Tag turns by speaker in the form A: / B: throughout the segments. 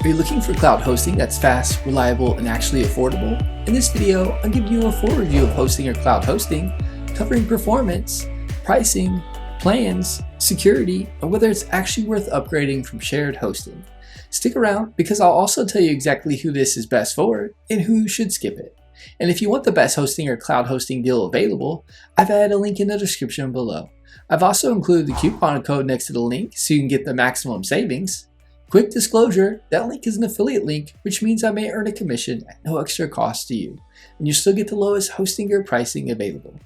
A: Are you looking for cloud hosting that's fast, reliable, and actually affordable? In this video, I'm giving you a full review of hosting or cloud hosting, covering performance, pricing, plans, security, and whether it's actually worth upgrading from shared hosting. Stick around because I'll also tell you exactly who this is best for and who should skip it. And if you want the best hosting or cloud hosting deal available, I've added a link in the description below. I've also included the coupon code next to the link so you can get the maximum savings. Quick disclosure, that link is an affiliate link, which means I may earn a commission at no extra cost to you, and you still get the lowest hosting or pricing available.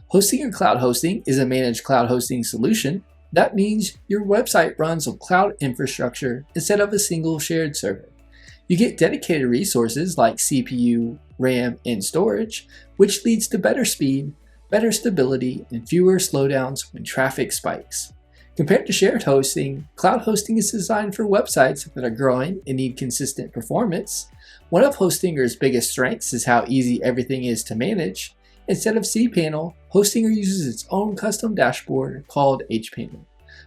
A: Hosting or cloud hosting is a managed cloud hosting solution. That means your website runs on cloud infrastructure instead of a single shared server. You get dedicated resources like CPU, RAM, and storage, which leads to better speed, better stability, and fewer slowdowns when traffic spikes. Compared to shared hosting, cloud hosting is designed for websites that are growing and need consistent performance. One of Hostinger's biggest strengths is how easy everything is to manage. Instead of cPanel, Hostinger uses its own custom dashboard called hPanel.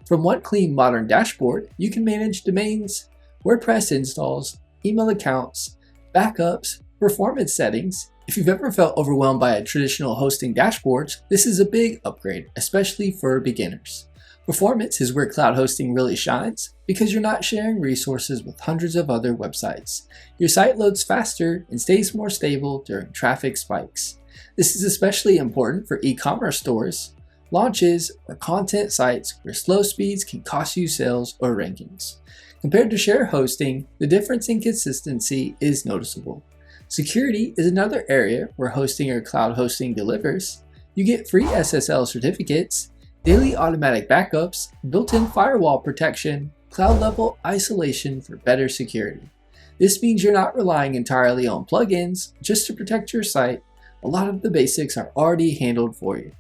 A: From one clean modern dashboard, you can manage domains, WordPress installs, email accounts, backups, performance settings. If you've ever felt overwhelmed by a traditional hosting dashboards, this is a big upgrade, especially for beginners. Performance is where cloud hosting really shines because you're not sharing resources with hundreds of other websites. Your site loads faster and stays more stable during traffic spikes. This is especially important for e-commerce stores, launches, or content sites where slow speeds can cost you sales or rankings. Compared to shared hosting, the difference in consistency is noticeable. Security is another area where hosting or cloud hosting delivers. You get free SSL certificates, daily automatic backups, built-in firewall protection, cloud-level isolation for better security. This means you're not relying entirely on plugins just to protect your site. A lot of the basics are already handled for you.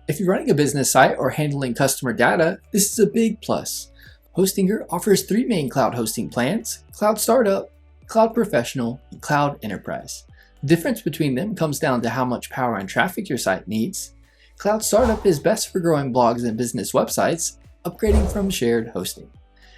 A: If you're running a business site or handling customer data, this is a big plus. Hostinger offers 3 main cloud hosting plans: Cloud Startup, Cloud Professional, and Cloud Enterprise. The difference between them comes down to how much power and traffic your site needs. Cloud Startup is best for growing blogs and business websites, upgrading from shared hosting.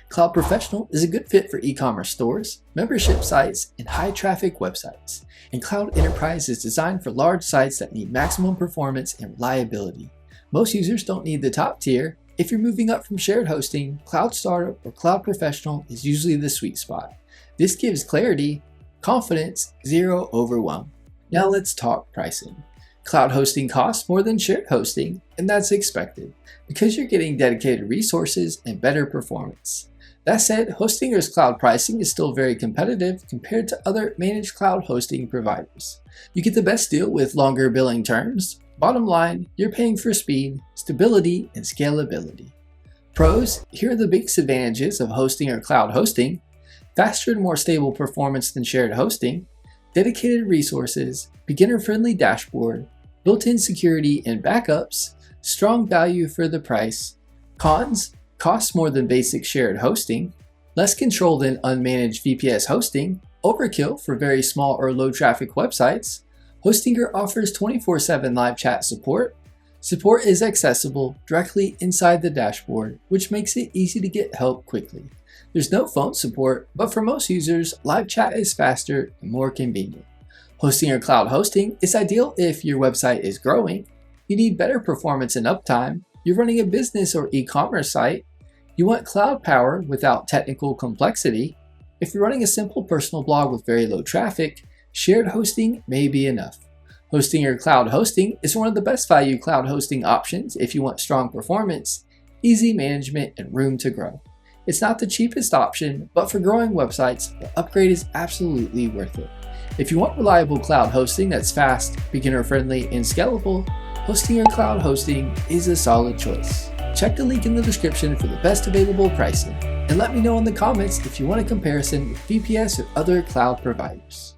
A: Cloud Professional is a good fit for e-commerce stores, membership sites, and high-traffic websites. And Cloud Enterprise is designed for large sites that need maximum performance and reliability. Most users don't need the top tier. If you're moving up from shared hosting, Cloud Startup or Cloud Professional is usually the sweet spot. This gives clarity, confidence, zero overwhelm. Now let's talk pricing. Cloud hosting costs more than shared hosting, and that's expected because you're getting dedicated resources and better performance. That said, Hostinger's cloud pricing is still very competitive compared to other managed cloud hosting providers. You get the best deal with longer billing terms. Bottom line, you're paying for speed, stability, and scalability. Pros: here are the biggest advantages of hosting or cloud hosting: faster and more stable performance than shared hosting, dedicated resources, beginner-friendly dashboard, built-in security and backups, strong value for the price. Cons: costs more than basic shared hosting, less control than unmanaged VPS hosting, overkill for very small or low traffic websites. Hostinger offers 24/7 live chat support. Support is accessible directly inside the dashboard, which makes it easy to get help quickly. There's no phone support, but for most users, live chat is faster and more convenient. Hosting or cloud hosting is ideal if your website is growing, you need better performance and uptime, you're running a business or e-commerce site, you want cloud power without technical complexity. If you're running a simple personal blog with very low traffic, shared hosting may be enough. Hosting or cloud hosting is one of the best value cloud hosting options if you want strong performance, easy management, and room to grow. It's not the cheapest option, but for growing websites, the upgrade is absolutely worth it. If you want reliable cloud hosting that's fast, beginner-friendly, and scalable, hosting or cloud hosting is a solid choice. Check the link in the description for the best available pricing, and let me know in the comments if you want a comparison with VPS or other cloud providers.